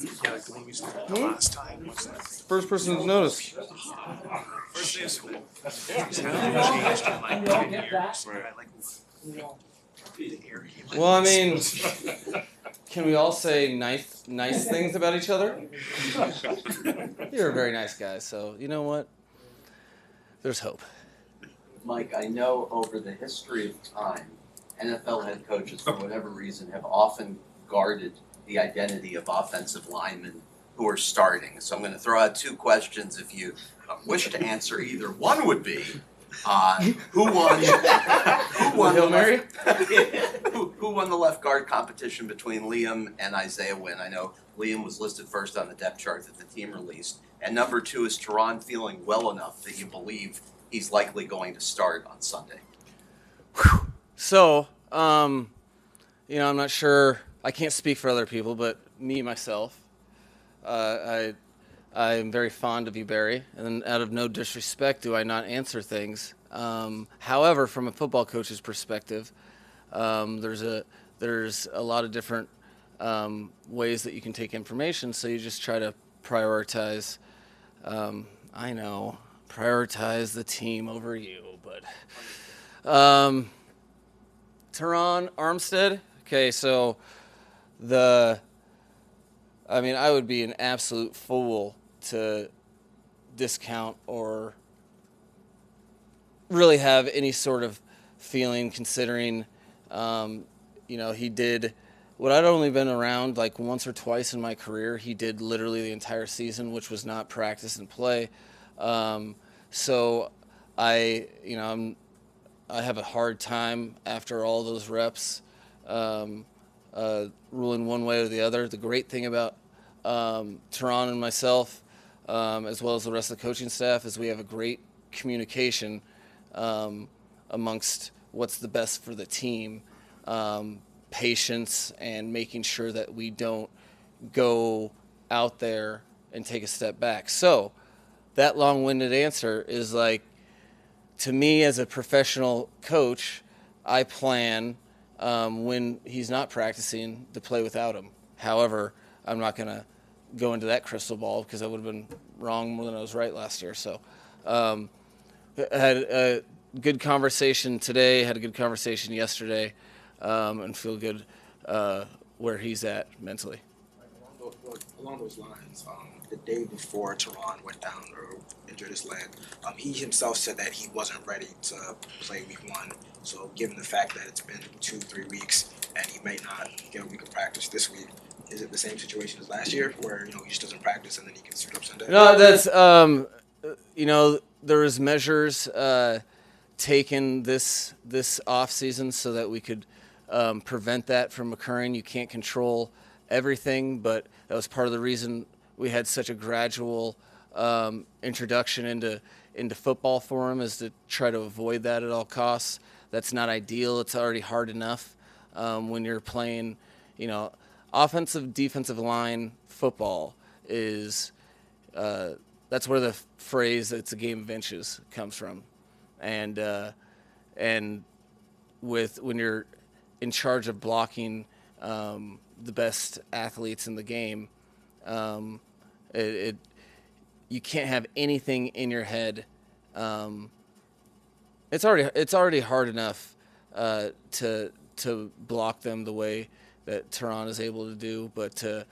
Yeah, like the one we saw the last time. What's that? First person to notice. First thing is he's haven't changed in like 10 years. I like the air he Well, I mean, can we all say nice things about each other? You're a very nice guy, so you know what? There's hope. Mike, I know over the history of time, NFL head coaches, for whatever reason, have often guarded the identity of offensive linemen who are starting. So I'm going to throw out two questions. If you wish to answer either, one would be, who won the left guard competition between Liam and Isaiah Wynn? I know Liam was listed first on the depth chart that the team released. And number two, is Teron feeling well enough that you believe he's likely going to start on Sunday? So, I'm not sure. I can't speak for other people, but me, myself, I am very fond of you, Barry, and out of no disrespect do I not answer things. However, from a football coach's perspective, there's a lot of different ways that you can take information, so you just try to prioritize. Prioritize the team over you, but Teron Armstead. Okay, so I would be an absolute fool to discount or really have any sort of feeling, considering he did what I'd only been around like once or twice in my career. He did literally the entire season, which was not practice and play. So I have a hard time after all those reps ruling one way or the other. The great thing about Teron and myself, as well as the rest of the coaching staff, is we have a great communication amongst what's the best for the team, patience, and making sure that we don't go out there and take a step back. So that long-winded answer is like, to me as a professional coach, I plan when he's not practicing to play without him. However, I'm not going to go into that crystal ball because I would have been wrong more than I was right last year. So I had a good conversation today, had a good conversation yesterday, and feel good where he's at mentally. Along those lines, the day before Teron went down or injured his leg, he himself said that he wasn't ready to play week one. So given the fact that it's been 2-3 weeks and he may not get a week of practice this week, is it the same situation as last year where he just doesn't practice and then he can suit up Sunday? No, that's there was measures taken this off season so that we could prevent that from occurring. You can't control everything, but that was part of the reason we had such a gradual introduction into football for him, is to try to avoid that at all costs. That's not ideal. It's already hard enough when you're playing, offensive, defensive line football is that's where the phrase "it's a game of inches" comes from, and when you're in charge of blocking the best athletes in the game, you can't have anything in your head. It's already hard enough to block them the way that Teron is able to do, but to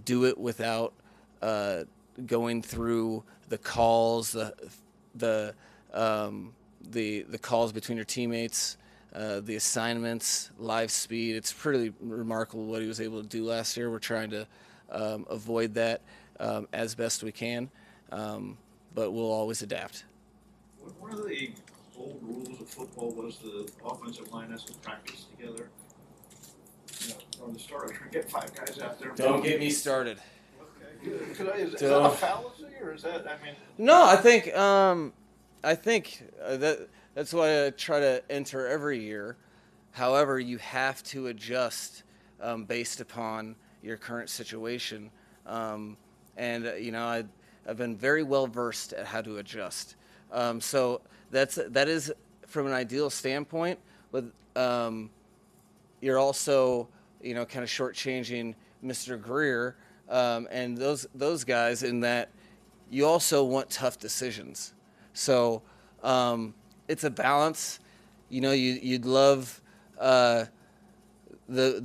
do it without going through the calls, the calls between your teammates, the assignments, live speed. It's pretty remarkable what he was able to do last year. We're trying to avoid that as best we can, but we'll always adapt. One of the old rules of football was the offensive line has to practice together. From the start, get 5 guys out there. Don't get me started. Okay, good. Is that a fallacy, or is that? No, I think that's why I try to enter every year. However, you have to adjust based upon your current situation, and I've been very well versed at how to adjust. So that is from an ideal standpoint, but you're also kind of shortchanging Mr. Greer, and those guys, in that you also want tough decisions. So it's a balance. You'd love the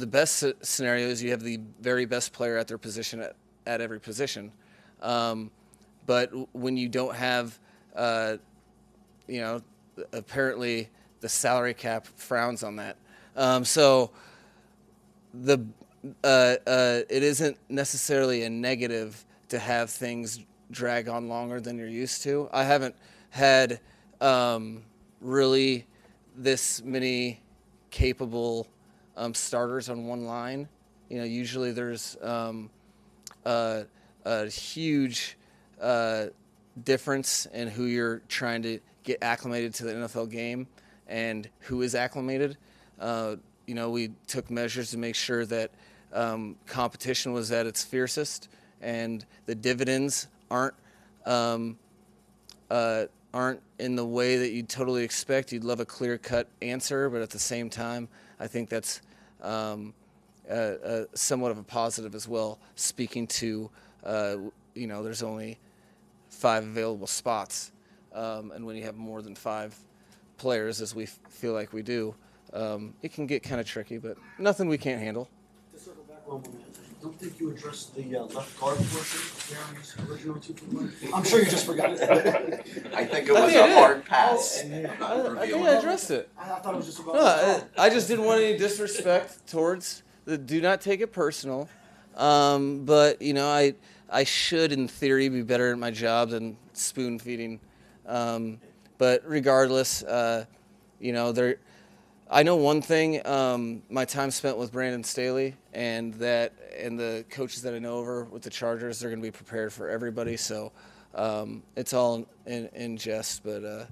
best scenario is you have the very best player at their position at every position. But when you don't have, apparently the salary cap frowns on that. So it isn't necessarily a negative to have things drag on longer than you're used to. I haven't had really this many capable starters on one line. Usually there's a huge difference in who you're trying to get acclimated to the NFL game and who is acclimated. We took measures to make sure that competition was at its fiercest, and the dividends aren't in the way that you'd totally expect. You'd love a clear-cut answer, but at the same time, I think that's somewhat of a positive as well, speaking to, there's only 5 available spots. And when you have more than 5 players, as we feel like we do, it can get kind of tricky, but nothing we can't handle. To circle back one moment, I don't think you addressed the left guard portion of Jeremy's original 2-2-1. I'm sure you just forgot it. I think it was a hard pass. I think I addressed it. I thought it was just about. No, I just didn't want any disrespect towards the. Do not take it personal. But I should, in theory, be better at my job than spoon feeding. But regardless, I know one thing. My time spent with Brandon Staley and the coaches that I know over with the Chargers, they're going to be prepared for everybody. So it's all in jest. But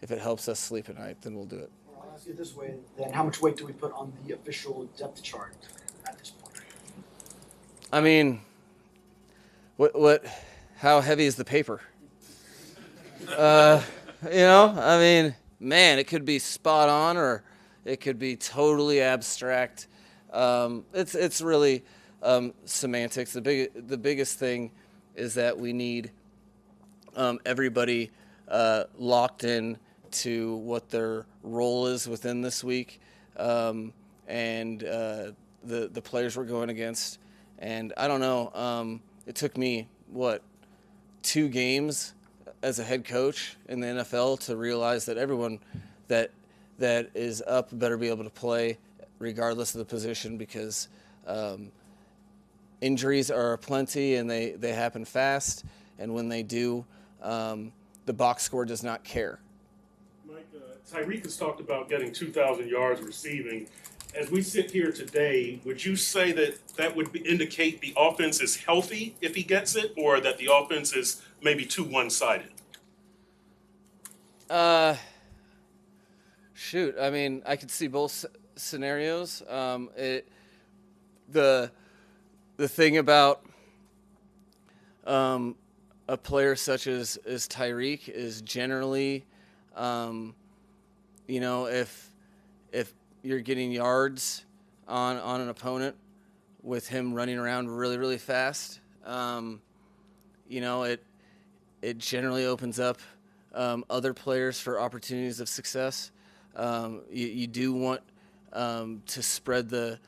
if it helps us sleep at night, then we'll do it. Well, I'll ask you this way: then, how much weight do we put on the official depth chart at this point? I mean, how heavy is the paper? Man, it could be spot on or it could be totally abstract. It's really semantics. The biggest thing is that we need everybody locked in to what their role is within this week, and the players we're going against. And I don't know. It took me 2 games as a head coach in the NFL to realize that everyone that is up better be able to play regardless of the position, because injuries are aplenty and they happen fast, and when they do, the box score does not care. Mike, Tyreek has talked about getting 2,000 yards receiving. As we sit here today, would you say that would indicate the offense is healthy if he gets it, or that the offense is maybe too one-sided? Shoot. I mean, I could see both scenarios. The thing about a player such as Tyreek is generally, if you're getting yards on an opponent with him running around really, really fast, it generally opens up other players for opportunities of success. You do want to spread the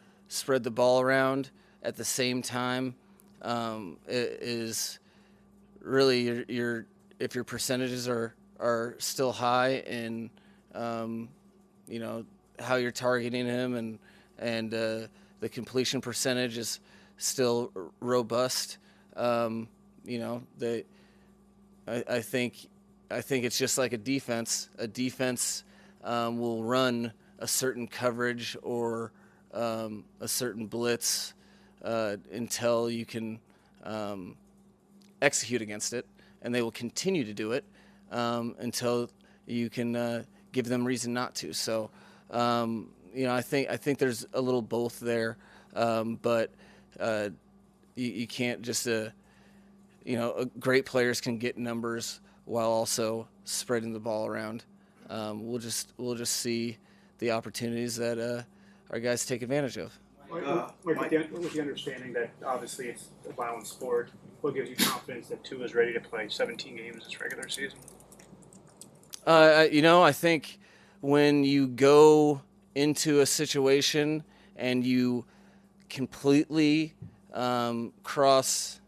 ball around. At the same time, it is really if your percentages are still high in how you're targeting him and the completion percentage is still robust. I think it's just like a defense. A defense will run a certain coverage or a certain blitz until you can execute against it, and they will continue to do it until you can give them reason not to. So, I think there's a little both there, but you can't just great players can get numbers while also spreading the ball around. We'll just see the opportunities that our guys take advantage of. Mike, With the understanding that obviously it's a violent sport, what gives you confidence that Tua is ready to play 17 games this regular season? I think when you go into a situation and you completely cross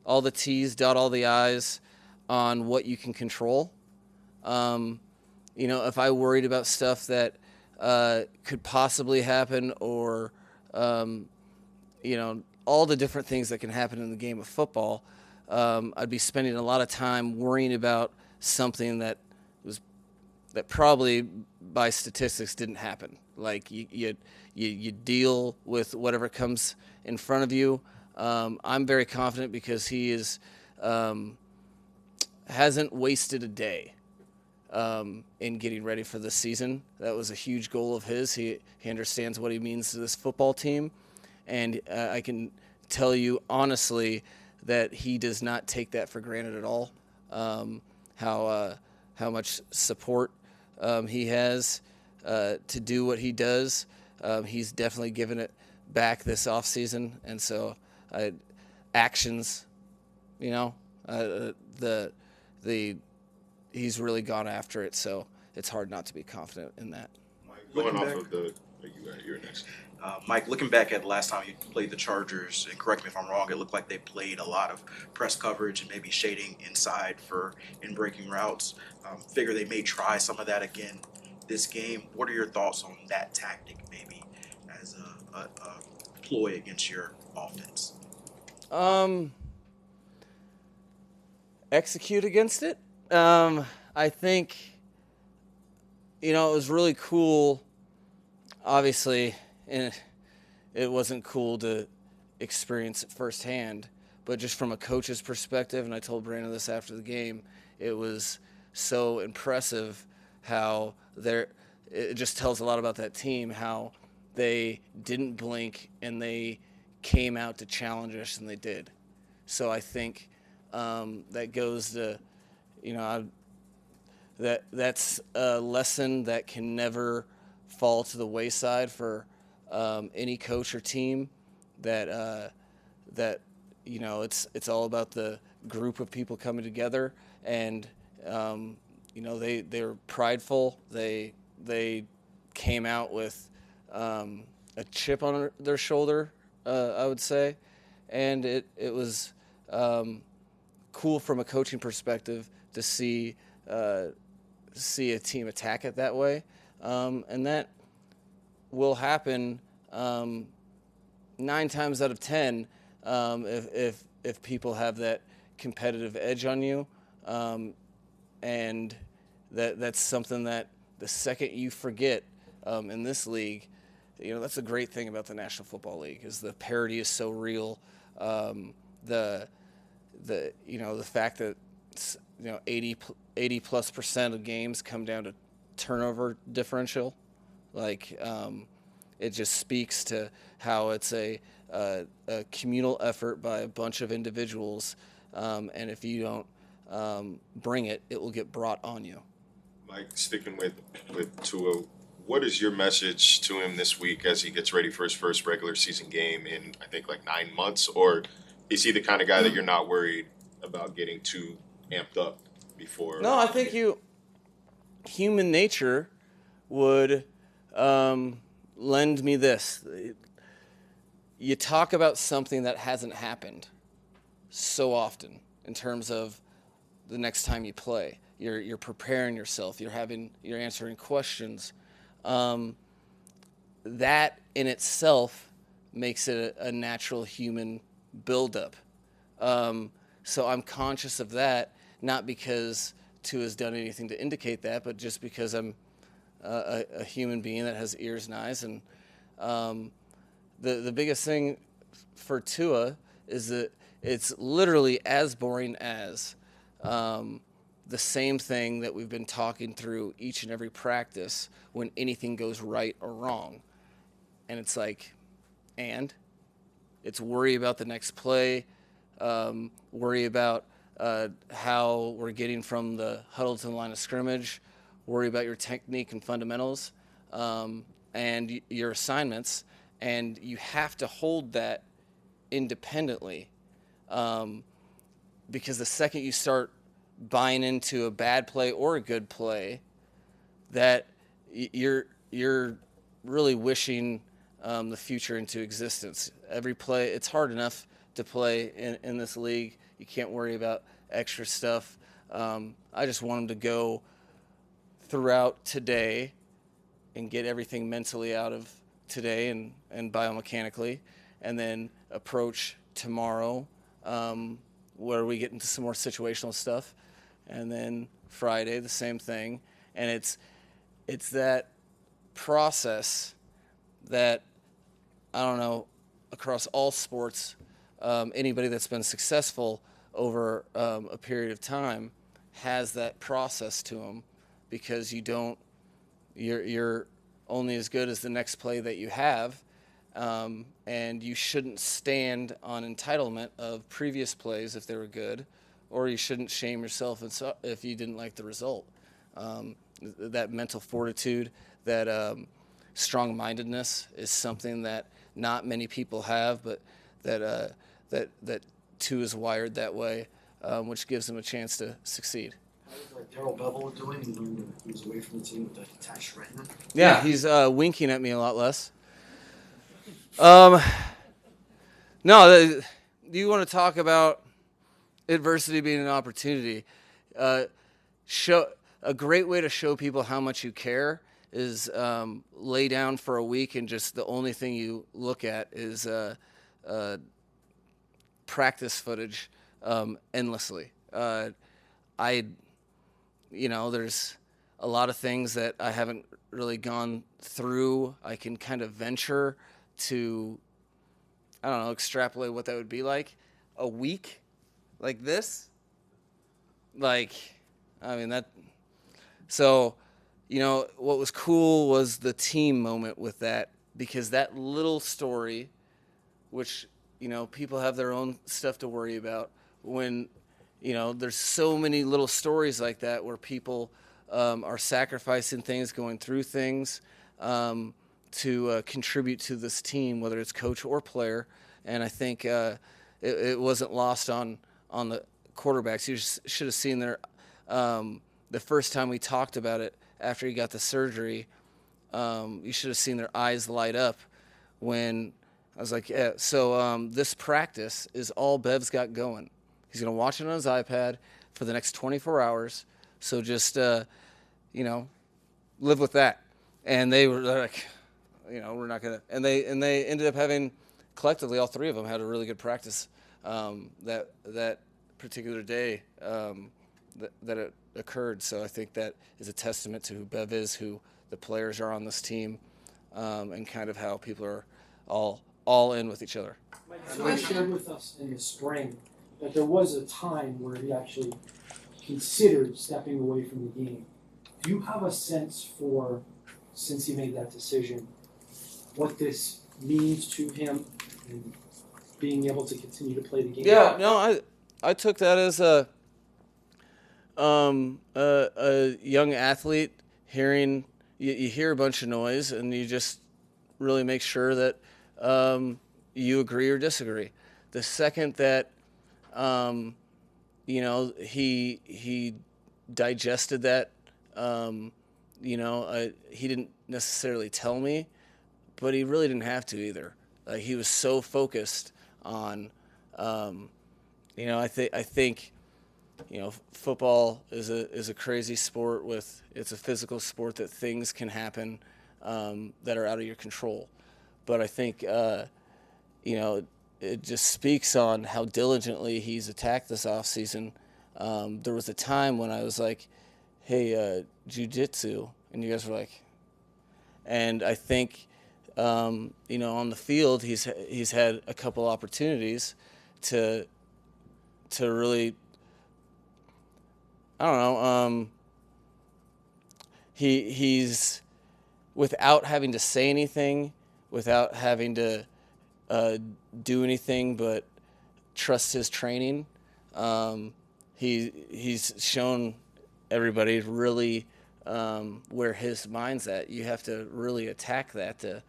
all the T's, dot all the I's on what you can control. If I worried about stuff that could possibly happen, or all the different things that can happen in the game of football, I'd be spending a lot of time worrying about something that probably by statistics didn't happen. Like you deal with whatever comes in front of you. I'm very confident because he hasn't wasted a day in getting ready for this season. That was a huge goal of his. He understands what he means to this football team, and I can tell you honestly that he does not take that for granted at all. How much support he has to do what he does. He's definitely given it back this offseason, and so actions, he's really gone after it. So it's hard not to be confident in that. Going off of you're next. Mike, looking back at the last time you played the Chargers, and correct me if I'm wrong, it looked like they played a lot of press coverage and maybe shading inside for in-breaking routes. Figure they may try some of that again this game. What are your thoughts on that tactic, maybe as a ploy against your offense? Execute against it. I think, it was really cool. Obviously, and it wasn't cool to experience it firsthand, but just from a coach's perspective, and I told Brandon this after the game, it was so impressive how it just tells a lot about that team, how they didn't blink and they came out to challenge us, and they did. So I think that goes to, that's a lesson that can never fall to the wayside for any coach or team. That it's all about the group of people coming together, and they're prideful. They came out with a chip on their shoulder, I would say, and it was cool from a coaching perspective to see a team attack it that way, and that will happen 9 times out of 10 if people have that competitive edge on you, and that's something that the second you forget in this league, that's a great thing about the National Football League, is the parity is so real. The fact that 80+% of games come down to turnover differential, it just speaks to how it's a communal effort by a bunch of individuals, and if you don't bring it, it will get brought on you. Mike, sticking with Tua, what is your message to him this week as he gets ready for his first regular season game in, I think, 9 months? Or is he the kind of guy that you're not worried about getting too amped up before? No, I think human nature would lend me this. You talk about something that hasn't happened so often in terms of the next time you play. You're preparing yourself. You're answering questions. That in itself makes it a natural human buildup. So I'm conscious of that, not because Tua has done anything to indicate that, but just because I'm a human being that has ears and eyes. And the biggest thing for Tua is that it's literally as boring as the same thing that we've been talking through each and every practice when anything goes right or wrong. And it's it's worry about the next play, worry about how we're getting from the huddle to the line of scrimmage, worry about your technique and fundamentals, and your assignments. and you have to hold that independently, because the second you start buying into a bad play or a good play, that you're really wishing the future into existence. Every play, it's hard enough to play in this league. You can't worry about extra stuff. I just want him to go throughout today and get everything mentally out of today and biomechanically, and then approach tomorrow where we get into some more situational stuff, and then Friday the same thing. And it's that process that, I don't know, across all sports, anybody that's been successful over a period of time has that process to them, because you're only as good as the next play that you have, and you shouldn't stand on entitlement of previous plays if they were good, or you shouldn't shame yourself if you didn't like the result. That mental fortitude, that strong-mindedness is something that not many people have, but that Tua is wired that way, which gives him a chance to succeed. How did Darrell Bevel doing? He learned that he was away from the team with the detached retina. Yeah, he's winking at me a lot less. No, you want to talk about adversity being an opportunity. A great way to show people how much you care is lay down for a week and just the only thing you look at is practice footage endlessly. There's a lot of things that I haven't really gone through. I can kind of venture to, I don't know, extrapolate what that would be like. A week like this? So, what was cool was the team moment with that, because that little story, which, people have their own stuff to worry about, when, there's so many little stories like that where people are sacrificing things, going through things to contribute to this team, whether it's coach or player. And I think it wasn't lost on the quarterbacks. You should have seen the first time we talked about it after he got the surgery, you should have seen their eyes light up when I was like, yeah, so this practice is all Bev's got going. He's going to watch it on his iPad for the next 24 hours. So just, live with that. And they're like, we're not going to. And they ended up having, collectively, all three of them had a really good practice that particular day that it occurred. So I think that is a testament to who Bev is, who the players are on this team, and kind of how people are all in with each other. Mike shared with us in the spring that there was a time where he actually considered stepping away from the game. Do you have a sense for, since he made that decision, what this means to him and being able to continue to play the game? Yeah, no, I took that as a young athlete hearing, you hear a bunch of noise and you just really make sure that you agree or disagree. The second that he digested that, he didn't necessarily tell me, but he really didn't have to either. He was so focused on, I think football is a crazy sport it's a physical sport that things can happen that are out of your control. But I think, it just speaks on how diligently he's attacked this offseason. There was a time when I was like, hey, jiu-jitsu, and you guys were like, and I think, on the field, he's had a couple opportunities to really, I don't know, he's, without having to say anything, without having to do anything but trust his training, he's shown everybody really where his mind's at. You have to really attack that to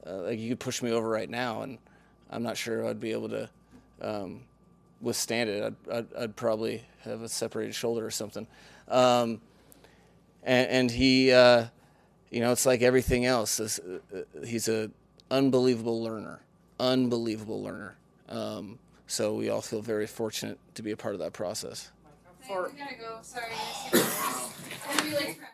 like you could push me over right now, and I'm not sure I'd be able to withstand it. I'd probably have a separated shoulder or something. And he, it's like everything else. He's an unbelievable learner. So we all feel very fortunate to be a part of that process. We gotta go. Sorry. It's gonna be late for